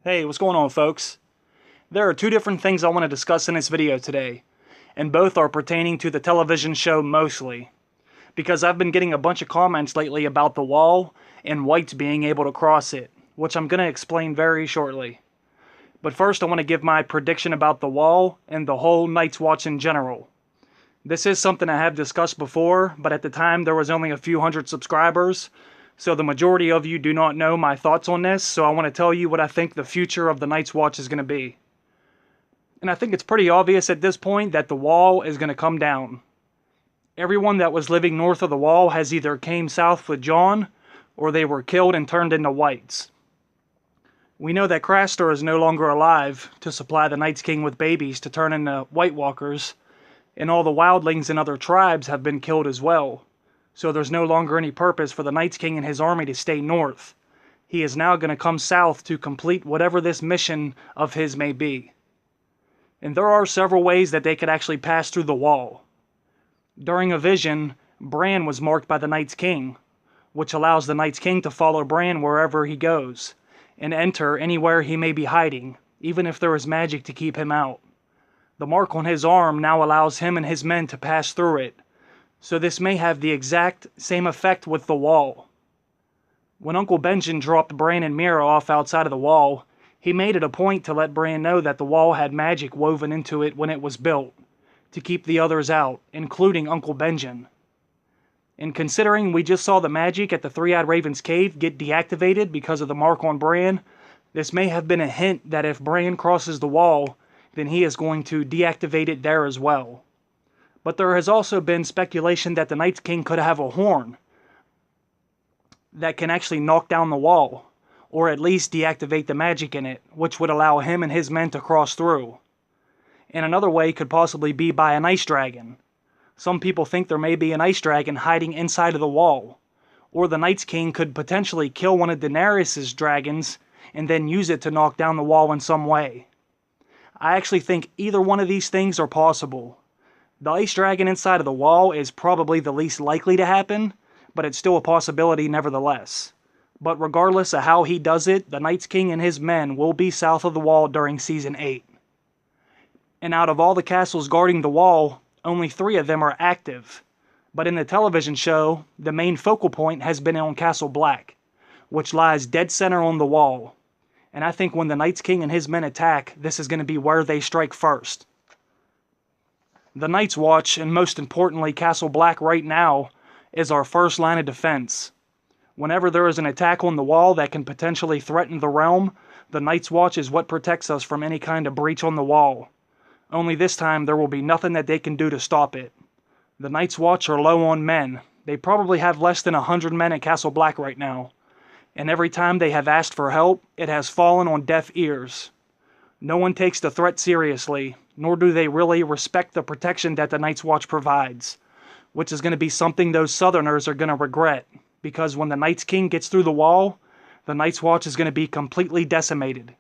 Hey, what's going on, folks? There are two different things I want to discuss in this video today, and both are pertaining to the television show mostly, because I've been getting a bunch of comments lately about the wall and whites being able to cross it, which I'm going to explain very shortly. But first I want to give my prediction about the wall and the whole Night's Watch in general. This is something I have discussed before, but at the time there was only a few hundred subscribers, so the majority of you do not know my thoughts on this, so I want to tell you what I think the future of the Night's Watch is going to be. And I think it's pretty obvious at this point that the wall is going to come down. Everyone that was living north of the wall has either came south with Jon, or they were killed and turned into whites. We know that Craster is no longer alive to supply the Night's King with babies to turn into White Walkers, and all the wildlings and other tribes have been killed as well. So there's no longer any purpose for the Night's King and his army to stay north. He is now going to come south to complete whatever this mission of his may be. And there are several ways that they could actually pass through the wall. During a vision, Bran was marked by the Night's King, which allows the Night's King to follow Bran wherever he goes, and enter anywhere he may be hiding, even if there is magic to keep him out. The mark on his arm now allows him and his men to pass through it, so this may have the exact same effect with the wall. When Uncle Benjen dropped Bran and Mira off outside of the wall, he made it a point to let Bran know that the wall had magic woven into it when it was built, to keep the others out, including Uncle Benjen. And considering we just saw the magic at the Three-Eyed Raven's cave get deactivated because of the mark on Bran, this may have been a hint that if Bran crosses the wall, then he is going to deactivate it there as well. But there has also been speculation that the Night's King could have a horn that can actually knock down the wall, or at least deactivate the magic in it, which would allow him and his men to cross through. And another way could possibly be by an ice dragon. Some people think there may be an ice dragon hiding inside of the wall, or the Night's King could potentially kill one of Daenerys' dragons and then use it to knock down the wall in some way. I actually think either one of these things are possible. The ice dragon inside of the wall is probably the least likely to happen, but it's still a possibility nevertheless. But regardless of how he does it, the Night's King and his men will be south of the wall during Season 8. And out of all the castles guarding the wall, only 3 of them are active. But in the television show, the main focal point has been on Castle Black, which lies dead center on the wall. And I think when the Night's King and his men attack, this is going to be where they strike first. The Night's Watch, and most importantly Castle Black right now, is our first line of defense. Whenever there is an attack on the wall that can potentially threaten the realm, the Night's Watch is what protects us from any kind of breach on the wall. Only this time there will be nothing that they can do to stop it. The Night's Watch are low on men. They probably have less than 100 men at Castle Black right now. And every time they have asked for help, it has fallen on deaf ears. No one takes the threat seriously, nor do they really respect the protection that the Night's Watch provides, which is going to be something those Southerners are going to regret, because when the Night's King gets through the wall, the Night's Watch is going to be completely decimated.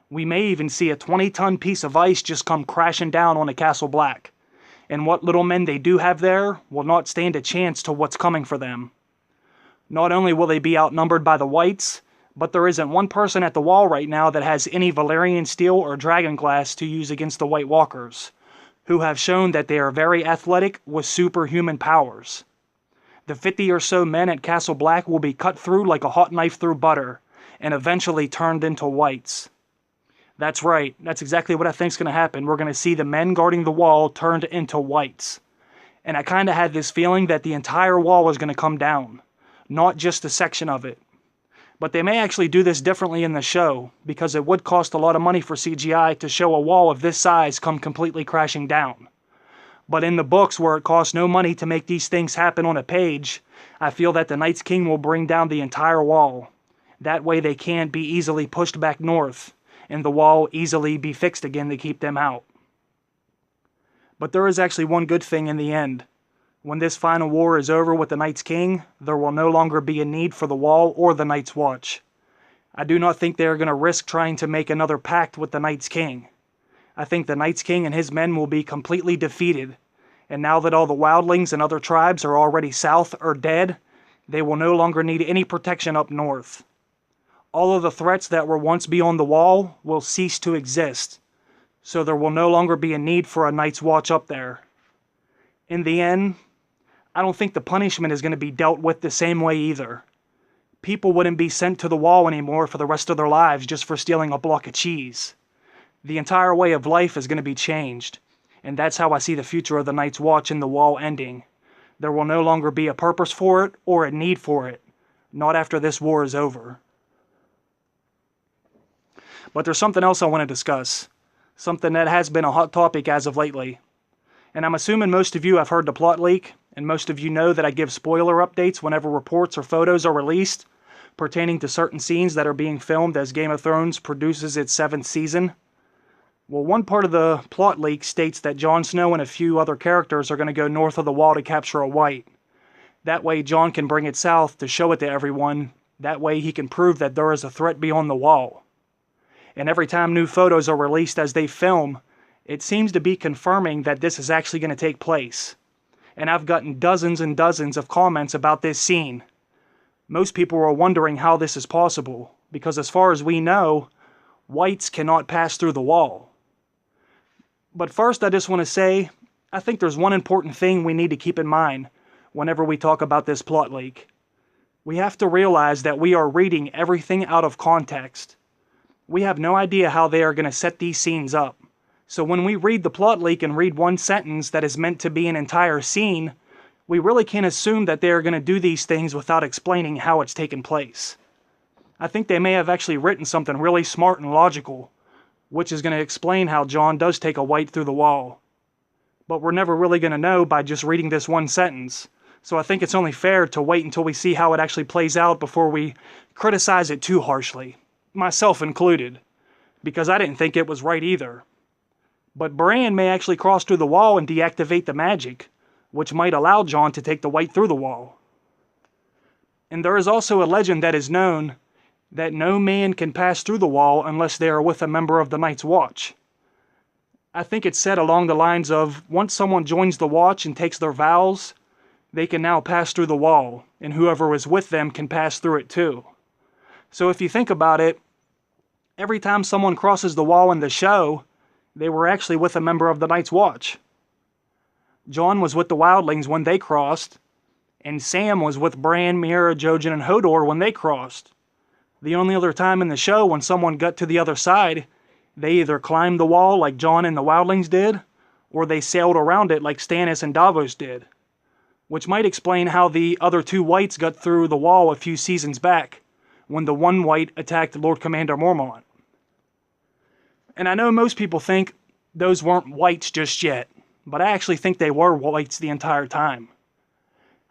We may even see a 20-ton piece of ice just come crashing down onto Castle Black, and what little men they do have there will not stand a chance to what's coming for them. Not only will they be outnumbered by the whites, but there isn't one person at the wall right now that has any Valyrian steel or dragonglass to use against the White Walkers, who have shown that they are very athletic with superhuman powers. The 50 or so men at Castle Black will be cut through like a hot knife through butter, and eventually turned into whites. That's right, that's exactly what I think is going to happen. We're going to see the men guarding the wall turned into whites. And I kind of had this feeling that the entire wall was going to come down, not just a section of it. But they may actually do this differently in the show, because it would cost a lot of money for CGI to show a wall of this size come completely crashing down. But in the books, where it costs no money to make these things happen on a page, I feel that the Night's King will bring down the entire wall. That way they can't be easily pushed back north, and the wall easily be fixed again to keep them out. But there is actually one good thing in the end. When this final war is over with the Night's King, there will no longer be a need for the wall or the Night's Watch. I do not think they are going to risk trying to make another pact with the Night's King. I think the Night's King and his men will be completely defeated, and now that all the wildlings and other tribes are already south or dead, they will no longer need any protection up north. All of the threats that were once beyond the wall will cease to exist, so there will no longer be a need for a night's watch up there. In the end, I don't think the punishment is going to be dealt with the same way either. People wouldn't be sent to the wall anymore for the rest of their lives just for stealing a block of cheese. The entire way of life is going to be changed, and that's how I see the future of the Night's Watch and the wall ending. There will no longer be a purpose for it or a need for it, not after this war is over. But there's something else I want to discuss, something that has been a hot topic as of lately. And I'm assuming most of you have heard the plot leak, and most of you know that I give spoiler updates whenever reports or photos are released pertaining to certain scenes that are being filmed as Game of Thrones produces its 7th season. Well, one part of the plot leak states that Jon Snow and a few other characters are going to go north of the wall to capture a white. That way Jon can bring it south to show it to everyone. That way he can prove that there is a threat beyond the wall. And every time new photos are released as they film, it seems to be confirming that this is actually going to take place. And I've gotten dozens and dozens of comments about this scene. Most people are wondering how this is possible, because as far as we know, whites cannot pass through the wall. But first I just want to say, I think there's one important thing we need to keep in mind whenever we talk about this plot leak. We have to realize that we are reading everything out of context. We have no idea how they are going to set these scenes up. So when we read the plot leak and read one sentence that is meant to be an entire scene, we really can't assume that they are going to do these things without explaining how it's taken place. I think they may have actually written something really smart and logical, which is going to explain how Jon does take a white through the wall. But we're never really going to know by just reading this one sentence. So I think it's only fair to wait until we see how it actually plays out before we criticize it too harshly, myself included, because I didn't think it was right either. But Bran may actually cross through the wall and deactivate the magic, which might allow Jon to take the white through the wall. And there is also a legend that is known that no man can pass through the wall unless they are with a member of the Night's Watch. I think it's said along the lines of, once someone joins the Watch and takes their vows, they can now pass through the wall, and whoever is with them can pass through it too. So if you think about it, every time someone crosses the wall in the show, they were actually with a member of the Night's Watch. Jon was with the Wildlings when they crossed, and Sam was with Bran, Meera, Jojen, and Hodor when they crossed. The only other time in the show when someone got to the other side, they either climbed the wall like Jon and the Wildlings did, or they sailed around it like Stannis and Davos did. Which might explain how the other two whites got through the wall a few seasons back, when the one white attacked Lord Commander Mormont. And I know most people think those weren't whites just yet, but I actually think they were whites the entire time.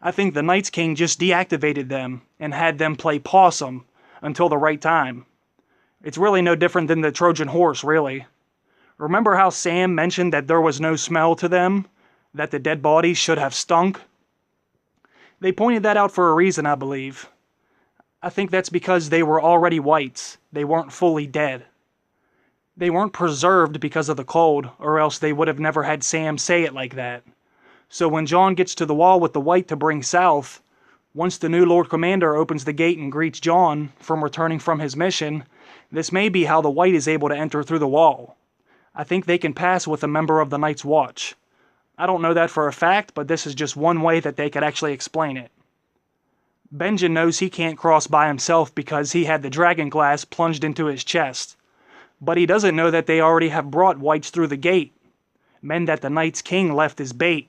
I think the Night's King just deactivated them and had them play possum until the right time. It's really no different than the Trojan horse, really. Remember how Sam mentioned that there was no smell to them, that the dead bodies should have stunk? They pointed that out for a reason, I believe. I think that's because they were already whites. They weren't fully dead. They weren't preserved because of the cold, or else they would have never had Sam say it like that. So when Jon gets to the wall with the white to bring south, once the new Lord Commander opens the gate and greets Jon from returning from his mission, this may be how the white is able to enter through the wall. I think they can pass with a member of the Night's Watch. I don't know that for a fact, but this is just one way that they could actually explain it. Benjen knows he can't cross by himself because he had the dragon glass plunged into his chest. But he doesn't know that they already have brought whites through the gate. Men that the Night's King left as bait.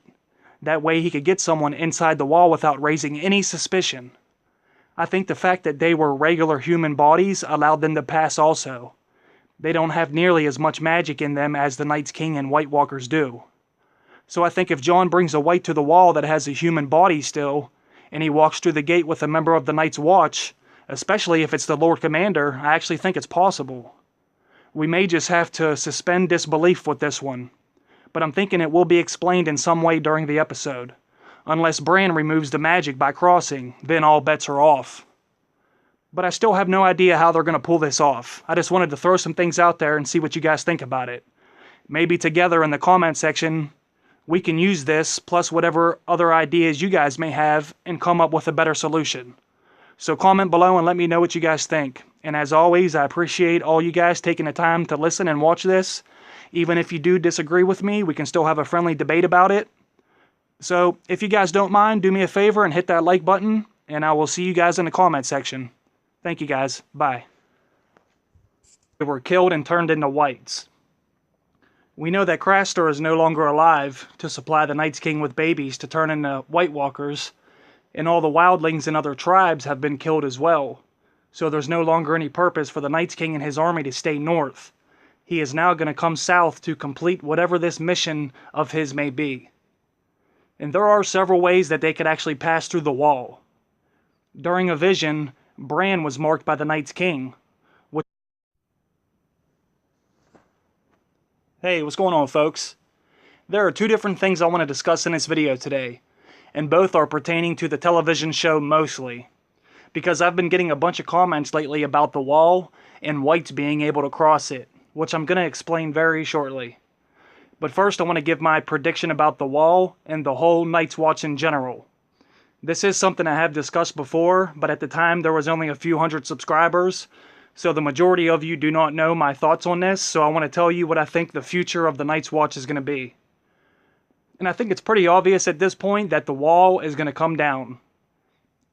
That way he could get someone inside the wall without raising any suspicion. I think the fact that they were regular human bodies allowed them to pass also. They don't have nearly as much magic in them as the Night's King and White Walkers do. So I think if Jon brings a white to the wall that has a human body still, and he walks through the gate with a member of the Night's Watch, especially if it's the Lord Commander, I actually think it's possible. We may just have to suspend disbelief with this one, but I'm thinking it will be explained in some way during the episode. Unless Bran removes the magic by crossing, then all bets are off. But I still have no idea how they're going to pull this off. I just wanted to throw some things out there and see what you guys think about it. Maybe together in the comment section, we can use this plus whatever other ideas you guys may have and come up with a better solution. So comment below and let me know what you guys think. And as always, I appreciate all you guys taking the time to listen and watch this. Even if you do disagree with me, we can still have a friendly debate about it. So, if you guys don't mind, do me a favor and hit that like button, and I will see you guys in the comment section. Thank you guys. Bye. They were killed and turned into whites. We know that Craster is no longer alive to supply the Night's King with babies to turn into White Walkers, and all the wildlings and other tribes have been killed as well. So there's no longer any purpose for the Night's King and his army to stay north. He is now going to come south to complete whatever this mission of his may be. And there are several ways that they could actually pass through the wall. During a vision, Bran was marked by the Night's King. Hey, what's going on, folks? There are two different things I want to discuss in this video today, and both are pertaining to the television show mostly, because I've been getting a bunch of comments lately about the wall and whites being able to cross it, which I'm going to explain very shortly. But first I want to give my prediction about the wall and the whole Night's Watch in general. This is something I have discussed before, but at the time there was only a few hundred subscribers, so the majority of you do not know my thoughts on this, so I want to tell you what I think the future of the Night's Watch is going to be. And I think it's pretty obvious at this point that the wall is going to come down.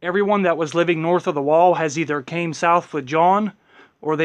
Everyone that was living north of the wall has either came south with Jon, or they